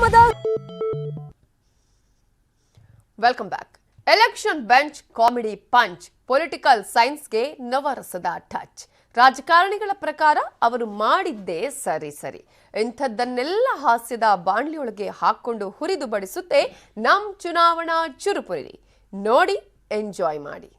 ಕಾರ್ಯಕ್ರಮದ welcome back. Election bench comedy punch, political ಸೈನ್ಸ್ಗೆ ನವರಸದ ಟಚ್. ರಾಜಕಾರಣಿಗಳ ಪ್ರಕಾರ ಅವರು ಮಾಡಿದ್ದೇ ಸರಿ. ಇಂಥದ್ದನ್ನೆಲ್ಲ ಹಾಸ್ಯದ ಬಾಣ್ಲಿಯೊಳಗೆ ಹಾಕೊಂಡು ಹುರಿದು ಬಡಿಸುತ್ತೆ ನಮ್ ಚುನಾವಣಾ ಚುರುಪುರಿ. ನೋಡಿ, ಎಂಜಾಯ್ ಮಾಡಿ.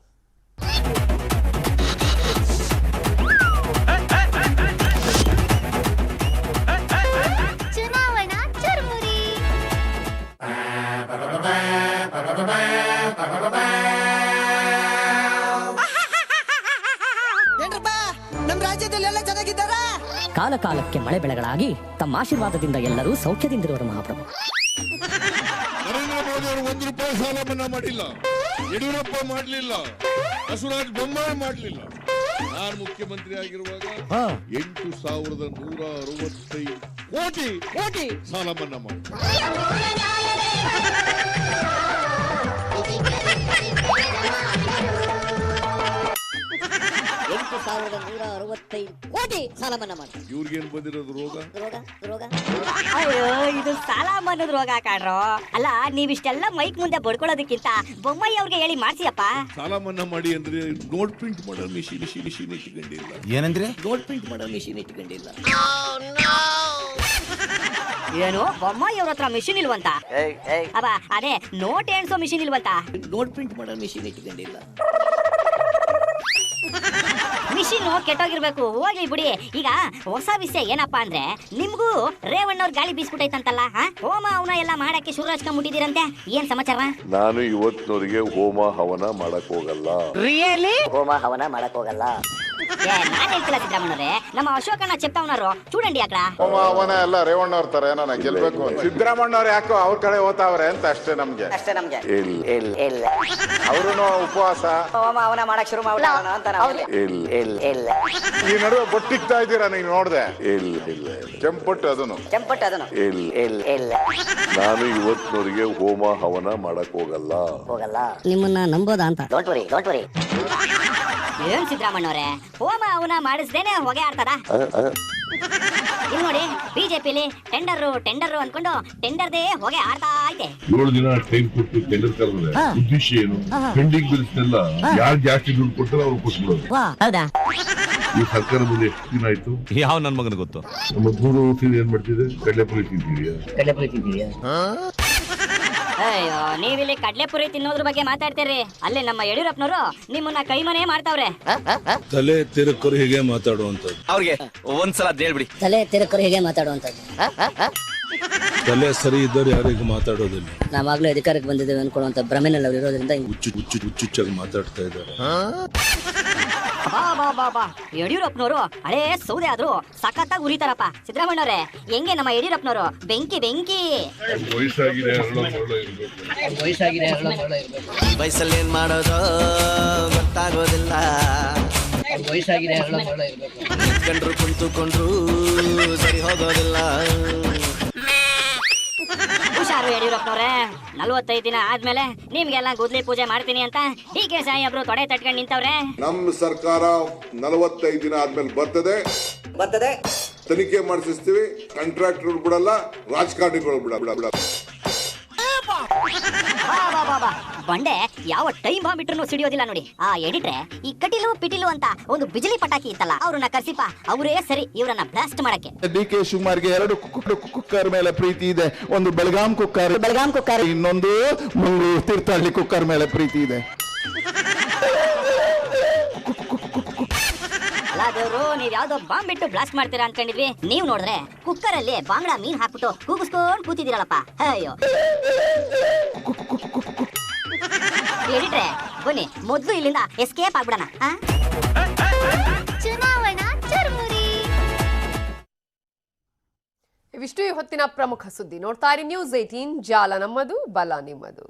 ಕಾಲ ಕಾಲಕ್ಕೆ ಮಳೆ ಬೆಳೆಗಳಾಗಿ ತಮ್ಮ ಆಶೀರ್ವಾದದಿಂದ ಎಲ್ಲರೂ ಸೌಖ್ಯದಿಂದಿರುವರು ಮಹಾಪ್ರಭು. ನರೇಂದ್ರ ಮೋದಿ ಅವರು ₹1 ಸಾಲ ಮನ್ನಾ ಮಾಡಿಲ್ಲ, ಯಡಿಯೂರಪ್ಪ ಮಾಡಲಿಲ್ಲ, ಬಸವರಾಜ ಬೊಮ್ಮಾಯಿ ಮಾಡಲಿಲ್ಲ. ನಾನು ಮುಖ್ಯಮಂತ್ರಿ ಆಗಿರುವಾಗ 8,165 ಕೋಟಿ ಸಾಲ ಮನ್ನಾ ಮಾಡಿ. 8,165 ಕೋಟಿ ಸಾಲ ಮನ್ನಾ ಮಾಡಿ. ಇವ್ರಿಗೇನು ಬಂದಿರೋದು ರೋಗ? ಅಯ್ಯೋ, ಇದು ಸಾಲ ಮನ್ನದ ರೋಗ ಕಾಣ್ರೋ. ಅಲ್ಲ, ನೀವಿಷ್ಟೆಲ್ಲ ಮೈಕ್ ಮುಂದೆ ಬಡ್ಕೊಳ್ಳೋದಕ್ಕಿಂತ ಬೊಮ್ಮಾಯಿ ಅವ್ರಿಗೆ ಹೇಳಿ ಮಾಡ್ಸಿಯಪ್ಪ. ಸಾಲ ಮನ್ನಾ ಮಾಡಿ ಅಂದ್ರೆ ನೋಟ್ ಪ್ರಿಂಟ್ ಮಾಡೋ ಮಿಷಿನ್ ಇಟ್ಕೊಂಡಿಲ್ಲ. ಏನಂದ್ರೆ? ನೋಟ್ ಪ್ರಿಂಟ್ ಮಾಡೋ ಮಿಷಿನ್ ಇಟ್ಕೊಂಡಿಲ್ಲ. ಏನು, ಬೊಮ್ಮಾಯಿ ಅವ್ರ ಹತ್ರ ಮಿಷಿನ್ ಇಲ್ವಂತ? ಅಬ್ಬ, ಅದೇ ನೋಟ್ ಎಣ್ಸೋ ಮಿಷಿನ್ ಇಲ್ವಂತ? ನೋಟ್ ಪ್ರಿಂಟ್ ಮಾಡೋ ಮಿಷಿನ್ ಇಟ್ಕೊಂಡಿಲ್ಲ. ಮಿಷಿನ್ ಕೆಟ್ಟೋಗಿರ್ಬೇಕು, ಹೋಗ್ಲಿ ಬಿಡಿ. ಈಗ ಹೊಸ ವಿಷಯ ಏನಪ್ಪಾ ಅಂದ್ರೆ, ನಿಮ್ಗೂ ರೇವಣ್ಣವ್ರ ಗಾಳಿ ಬೀಸ್ಬಿಟ್ಟೈತಂತಲ್ಲ, ಹೋಮ ಅವನ ಎಲ್ಲ ಮಾಡಕ್ಕೆ ಶುರು ಹಚ್ಕೊಂಡ್ಬಿಟ್ಟಿದ್ದೀರಂತೆ. ಏನ್ ಸಮಾಚಾರ? ನಾನು ಇವತ್ತಿನವರಿಗೆ ಹೋಮ ಹವನ ಮಾಡಕ್ ಹೋಗಲ್ಲ. ರಿಯಲಿ? ಹೋಮ ಹವನ ಮಾಡಕ್ ಹೋಗಲ್ಲ? ನಾನ್ ಹೇಳ್ತಿಲ್ಲ ಸಿದ್ದರಾಮಣ್ಣವ್ರೆ, ನಮ್ಮ ಅಶೋಕಣ್ಣ ಚೆಪ್ತಾವನರು ಚೂಡಂಡಿ ಅక్కడ. ಹೋಮ ಹವನ ಎಲ್ಲ ರೇವಣ್ಣವ್ರ ತರ ನಾನು ಗೆಲ್ಬೇಕು. ಸಿದ್ದರಾಮಣ್ಣವ್ರು ಯಾಕೋ ಅವ್ರ ಕಡೆ ಹೋತಾವ್ರೆ ಅಂತ ಅಷ್ಟೇ ನಮ್ಗೆ. ಅವ್ರು ಉಪವಾಸ ಹೋಮ ಹವನ ಮಾಡಕ್ ಶುರು ಮಾಡ್ಬಿಡೋಣ ಅಂತ ನಾವು. ಈ ನಡುವೆ ಬೊಟ್ಟಿಕ್ತಾ ಇದ್ದೀರಾ ನೀವು ನೋಡ್ದೆ? ಕೆಂಪಟ್ಟು ಅದನ್ನು ನಾನು ಇವತ್ತಿನವರಿಗೆ ಹೋಮ ಹವನ ಮಾಡಕ್ ಹೋಗಲ್ಲ. ನಿಮ್ಮನ್ನ ನಂಬೋದಾ ಅಂತ? ಏನ್ ಸಿದ್ದರಾಮಣ್ಣವ್ರೆ, ಹೋಮ ಅವನ ಮಾಡಿಸ್ದೇನೆ ಹೊಗೆ ಆಡ್ತದ? ಇಲ್ಲಿ ನೋಡಿ, ಬಿಜೆಪಿಲಿ ಟೆಂಡರ್ ಅನ್ಕೊಂಡು ಟೆಂಡರ್ದೇ ಹೊಗೆ ಆಡ್ತಾ ಐತೆ. 7 ದಿನ ಟೈಮ್ ಕೊಟ್ಟು ಟೆಂಡರ್ ಕರೆದ್ರೆ ಉದ್ದೇಶ ಏನು? ಪೆಂಡಿಂಗ್ ಬಿಲ್ಸ್ ಎಲ್ಲ ಯಾರು ಜಾಸ್ತಿ ದುಡ್ಡು ಕೊಡ್ತಾರೋ ಅವ್ರು ಕೊಟ್ಬಿಡೋದು. ಹೌದಾ? ಈ ಸರ್ಕಾರ ಬಂದು ಎಷ್ಟು ದಿನ ಆಯ್ತು? ಯಾವ ನನ್ ಮಗನ ಗೊತ್ತು? ನಮ್ಮ ದೂರ ಏನ್ ಮಾಡ್ತಿದೆ? ಕಡಲೆಪುರಿ ತಿಂತಿದ್ಯಾ? ಅಯ್ಯೋ, ನೀವಿಲ್ಲಿ ಕಡ್ಲೆಪುರಿ ತಿನ್ನೋದ್ರ ಬಗ್ಗೆ ಮಾತಾಡ್ತೀರಿ, ಅಲ್ಲಿ ನಮ್ಮ ಯಡಿಯೂರಪ್ಪನವರು ನಿಮ್ಮನ್ನ ಕೈಮನೆ ಮಾಡ್ತಾವ್ರೆ. ತಲೆ ತಿರುಕರು ಹೇಗೆ ಮಾತಾಡುವಂತದ್ದು? ಅವ್ರಿಗೆ ಒಂದ್ಸಲ ಹೇಳ್ಬಿಡಿ. ತಲೆ ತಿರುಕರು ಹೇಗೆ ಮಾತಾಡುವಂತದ್ದು? ತಲೆ ಸರಿ ಇದ್ದವ್ರು ಯಾರಿಗೂ ಮಾತಾಡೋದಿಲ್ಲ. ನಾವಾಗ್ಲೂ ಅಧಿಕಾರಕ್ಕೆ ಬಂದಿದ್ದೇವೆ ಅನ್ಕೊಳ್ಳುವಂತ ಭ್ರಮೆನಲ್ಲಿ ಅವ್ರು ಇರೋದ್ರಿಂದ ಹುಚ್ಚುಚ್ಚಾಗಿ ಮಾತಾಡ್ತಾ ಇದ್ದಾರೆ. ಬಾ ಯಡಿಯೂರಪ್ಪನವರು ಹಳೇ ಸೌದೆ ಆದ್ರೂ ಸಖತ್ತಾಗಿ ಉರಿತಾರಪ್ಪ. ಸಿದ್ದರಾಮಣ್ಣವ್ರೆ, ಹೆಂಗೆ ನಮ್ಮ ಯಡಿಯೂರಪ್ಪನವರು? ಬೆಂಕಿ. ವಯಸ್ಸಲ್ಲಿ ಏನ್ ಮಾಡೋದು ಗೊತ್ತಾಗೋದಿಲ್ಲ. ಕುಂತುಕೊಂಡ್ರು ಸರಿ ಹೋಗೋದಿಲ್ಲ. ಹುಷಾರು ಯಡಿಯೂರಪ್ಪನವ್ರೆ, 45 ದಿನ ಆದ್ಮೇಲೆ ನಿಮ್ಗೆಲ್ಲ ಗುದ್ಲಿ ಪೂಜೆ ಮಾಡ್ತೀನಿ ಅಂತ ಡಿ.ಕೆ. ಸಾಹೇಬ್ರು ತೊಡೆ ತಟ್ಕೊಂಡು ನಿಂತವ್ರೆ. ನಮ್ಮ ಸರ್ಕಾರ 45 ದಿನ ಆದ್ಮೇಲೆ ಬರ್ತದೆ. ತನಿಖೆ ಮಾಡಿಸ್ತೀವಿ. ಕಾಂಟ್ರಾಕ್ಟರ್ ಬಿಡಲ್ಲ, ರಾಜಕಾರಣಿಗಳು ಬಿಡಲ್ಲ. ಬಂಡೆ ಯಾವ ಟೈಮ್ ಬಾಂಬ್ ಇಟ್ರು ಸಿಡಿಯೋದಿಲ್ಲ ನೋಡಿ. ಆ ಎಡಿಟ್ರೆ ಈ ಕಟಿಲು ಅಂತ ಒಂದು ಬಿಜಿಲಿ ಪಟಾಕಿ ಇತ್ತಲ್ಲ, ಅವ್ರನ್ನ ಕರ್ಸಿಪ, ಅವರೇ ಸರಿ ಇವ್ರನ್ನ ಬ್ಲಾಸ್ಟ್ ಮಾಡಕ್ಕೆ. ಡಿ.ಕೆ. ಶಿವಕುಮಾರ್ಗೆ 2 ಕುಕ್ಕರ್ ಮೇಲೆ ಪ್ರೀತಿ ಇದೆ. ಒಂದು ಬೆಳಗಾಂ ಕುಕ್ಕರ್, ಇನ್ನೊಂದು ಮಂಗಳೂರು ತೀರ್ಥಹಳ್ಳಿ ಕುಕ್ಕರ್ ಮೇಲೆ ಪ್ರೀತಿ ಇದೆ. ಅಲ್ಲ ದೇವ್ರು, ನೀವ್ ಯಾವ್ದೋ ಬಾಂಬ್ ಬಿಟ್ಟು ಬ್ಲಾಸ್ಟ್ ಮಾಡ್ತೀರಾ ಅನ್ಕೊಂಡಿದ್ವಿ. ನೀವ್ ನೋಡಿದ್ರೆ ಕುಕ್ಕರ್ ಅಲ್ಲಿ ಬಾಂಗ್ಲಾ ಮೀನ್ ಹಾಕ್ಬಿಟ್ಟು ಕೂಗಿಸ್ಕೊಂಡ್ ಕೂತಿದ್ದೀರಲ್ಲಪ್ಪ. ಅಯ್ಯೋ ಎಡಿಟ್ರೆ, ಬನ್ನಿ ಮೊದ್ಲು ಇಲ್ಲಿಂದ ಎಸ್ಕೇಪ್ ಆಗ್ಬಿಡಣ. ಚುನಾವಣಾ ಚುರುಮುರಿ. ಇವಿಷ್ಟು ಈ ಹೊತ್ತಿನ ಪ್ರಮುಖ ಸುದ್ದಿ. ನೋಡ್ತಾ ಇರಿ News 18, ಜಾಲ ನಮ್ಮದು, ಬಲ ನಿಮ್ಮದು.